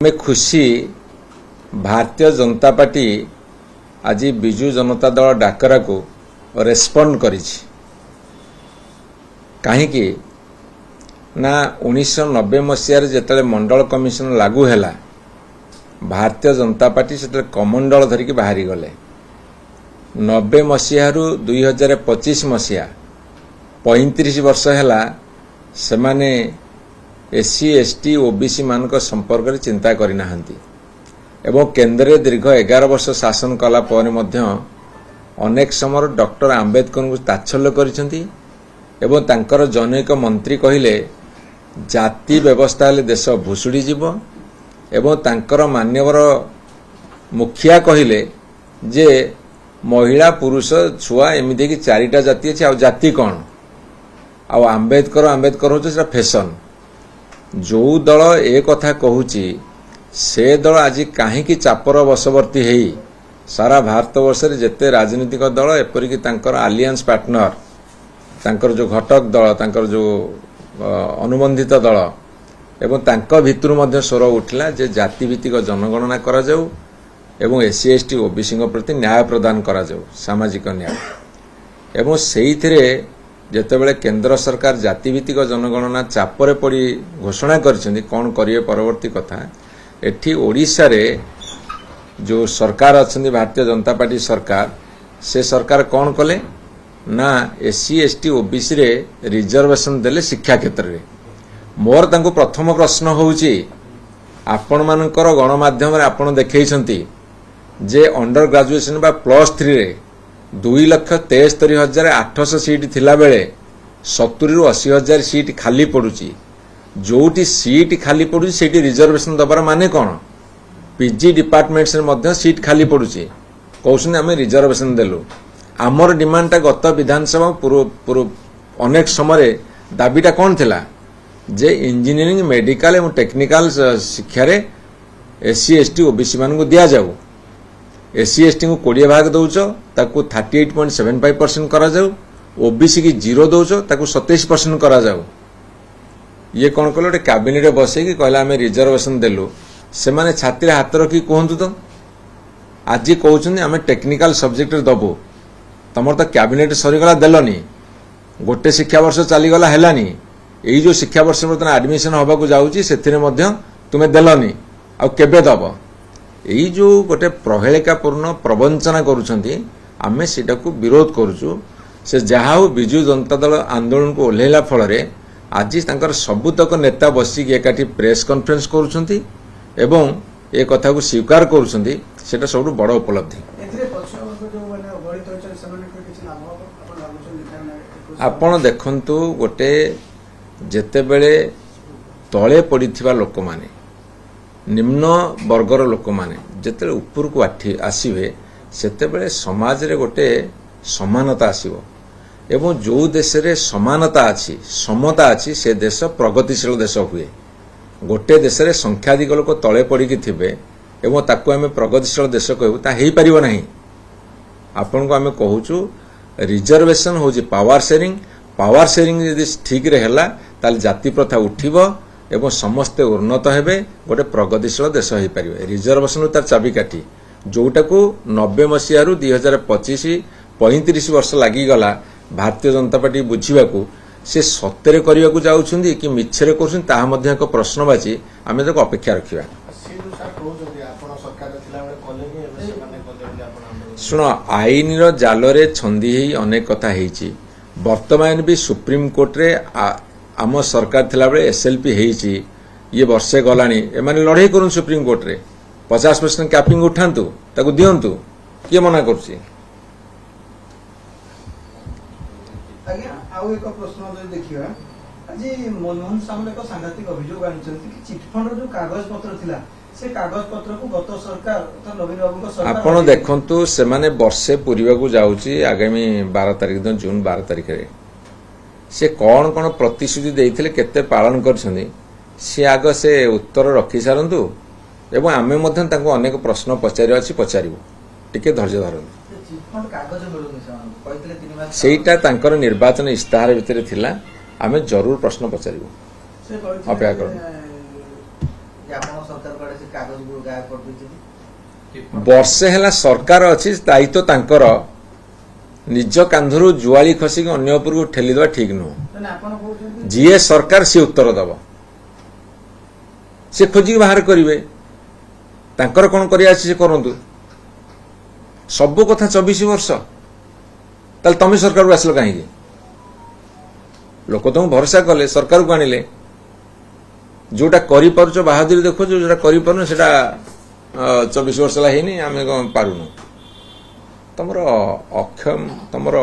ଆମେ ଖୁସି भारतीय जनता पार्टी आज विजु जनता दल डाकरा को रेस्पॉन्ड करी कहीं ना 1990 मसीह जिते मंडल कमिशन लागू है भारतीय जनता पार्टी से कमंडल धरिकी बाहरी गले 90 मसीह 2025 मसीहा 35 वर्ष है से माने एससी एसटी ओबीसी मानक संपर्क में चिंता करना एवं केंद्र दीर्घ 11 वर्ष शासन कला पर मध्य अनेक समय डॉक्टर आंबेडकर को तात्सल्य करिसेंती एवं तांकर जनैक मंत्री कहिले जाति व्यवस्था हेले देश भुसुड़ी जीव एवं तांकर मान्यवर मुखिया कहिले जे महिला पुरुष छुआ एमिदे कि चारिटा जाति अछि आ जाति कौन आ आंबेडकर होछ से फैशन जो दल ए कथा कहूची से दल आज कहीं चापर वशवर्ती है सारा भारत वर्ष जिते राजनीतिक दल एपरिक तांकर आलियांस पार्टनर तांकर जो घटक दल तांकर जो अनुबंधित दल एवं तांका भितर मध्य स्वर उठिला जे जाति भित्तिक जनगणना करा जाऊ एवं एससी एसटी ओबीसी प्रति न्याय प्रदान करा जाऊ सामाजिक न्याय एवं सेइथिरे जेतेबेले केंद्र सरकार जाति भित्तिक जनगणना चापरे पड़ी घोषणा करछन्ती कोन करिए परवर्ती कथा एठी ओडिशा रे जो सरकार अच्छी भारतीय जनता पार्टी सरकार से सरकार कौन कले ना एससी एसटी ओबीसी रे रिजर्वेशन देले शिक्षा क्षेत्र रे मोर तांको प्रथम प्रश्न होउची आपण मानकर गणमाध्यम रे आपण देखैछन्ती जे अंडर ग्रेजुएशन बा +3 रे 2,73,800 सीट थिला बेले 70 रु 80,000 सीट खाली पड़ुची जोटी सीट खाली पड़ुची सेठी रिजर्वेशन दबार माने कौन पीजी डिपार्टमेंट्स रे मध्य सीट खाली पड़ुची कहउछन आमे रिजर्वेशन देलु आमर डिमांड ता गत विधानसभा पूर्व अनेक समय दाबीटा कौन थिला जे इंजीनियरिंग मेडिकल एवं टेक्निकल शिक्षा रे एससी एसटी ओबीसी मान को दिया जाऊ एससी एसटी को 20 भाग दउछ ताकू 38.75% करा जाऊ ओबीसी की 0 दउछ ताकू 27% करा जाऊ ये कौन कल गोटे कैबिनेट बसई कि कहला आम रिजर्वेशन देलु से माने छाती हाथ रखी कहतु तो आज कहते आम टेक्निकल सब्जेक्ट दबु तुम तो कैबिनेट सरीगला देलनी गोटे शिक्षा वर्ष चलीगला है यही जो शिक्षा वर्ष बर्तमान एडमिशन होगा जाऊँगी से तुम्हें देलनी आबे दब यही जो गोटे प्रहेलिकापूर्ण प्रवंचना करुँच को विरोध करुचु से जहा हो बिजु जनता दल आंदोलन को ओह्लैला फल आज तांकर सबुतक नेता बसिक एकाठी प्रेस कॉन्फ्रेंस करुछंती एवं ए कथा को स्वीकार करुछंती सेटा सबु बड़ उपलब्धि आपण देखंतु गोटे जेतेबेले तळे पड़िथिबा लोक माने निम्न वर्गर लोक माने जेतेबेले ऊपर को आसीबे सेतेबेले समाज रे गोटे समानता आसीबो एवं जो देश रे समानता अच्छी समता अच्छी से देश प्रगतिशील देश हुए गोटे देश रे संख्याधिक लोक तले पड़िकी थिबे एवं ताकू आमे प्रगतिशील देश कहू ता हेई परिबो नाही आपन को आमे कहूचु रिजर्वेशन होजी पावर शेयरिंग यदि ठीक रे हैला ताल जाति प्रथा उठिबो एवं समस्त उन्नत हेबे गोटे प्रगतिशील देश हेई परिबे रिजर्वेशन तार चाबिकाठी जोटा को 90 मसीह 2025 35 वर्ष लागी गला भारतीय जनता पार्टी बुझा से सत्य करने जाऊँगी कि मिछरे कर प्रश्नवाची आम ताको अपेक्षा रखा शुण आईन जाल छंदी ही अनेक कथा होती वर्तमान भी सुप्रीम कोर्ट रे आम सरकार थिला बेले एसएलपी होती ये वर्षे गलानी एमाने लड़ाई करूँ सुप्रीम कोर्ट रे 50% कैपिंग उठातु ताको दियंतु किए मना करुछि आउ एक प्रश्न जो देखिए आज मनमोहन सामने एक सांघातिक अभियोग आनिछन्ति कि चिटफंड जो कागज पत्र थिला से कागज पत्र को गत सरकार तथा नवीन बाबू को सरकार आपण देखंतु से माने वर्षे पूर्वा को जाउची आगामी 12 तारिख दिन जून 12 तारिख रे से कोन कोन प्रतिश्रुति देइथिले केते पालन करछन्ति से आग से उत्तर रखि सारंतु एवं आमे मध्यन ताको अनेक प्रश्न पचारि अछि पचारिबो टिके धैर्य धरंतु सेटा तांकर निर्वाचन इस्ताहार भितर थिला आमे जरूर प्रश्न पचारिबो अपेक्षा कर ଯେ ଆପଣ ସରକାର କୁଆଡେ ସେ କାଗଜ ଗୁଡ ଗାୟବ କରିଦେଇଛନ୍ତି? ବର୍ଷେ ହେଲା ସରକାର ଅଛି, ଦାୟିତ୍ୱ ତାଙ୍କର। ନିଜ କାନ୍ଧରୁ ଜୁଆଳି ଖସିକି ଅନ୍ୟ ଉପରକୁ ଠେଲିଦେବା ଠିକ ନୁହଁ। ଆପଣ କହୁଛନ୍ତି ଯିଏ ସରକାର ସିଏ ଉତ୍ତର ଦେବ, ସେ ଖୋଜିକି ବାହାର କରିବେ। ତାଙ୍କର କଣ କରିବା ଅଛି ସେ କରନ୍ତୁ। ସବୁ କଥା 24 ବର୍ଷ, ତାହେଲେ ତମେ ସରକାରକୁ ଆସିଲ କାହିଁକି? ଲୋକ ତମକୁ ଭରସା କଲେ, ସରକାରକୁ ଆଣିଲେ। ଯୋଉଟା କରିପାରୁଛ ବାହାଦୁରୀ ଦେଖୁଛ, ଯୋଉଟା କରିପାରୁନ ସେଟା 24 ବର୍ଷ ହେଲା ହେଇନି, ଆମେ କଣ ପାରୁନୁ। ତମର ଅକ୍ଷମ, ତମର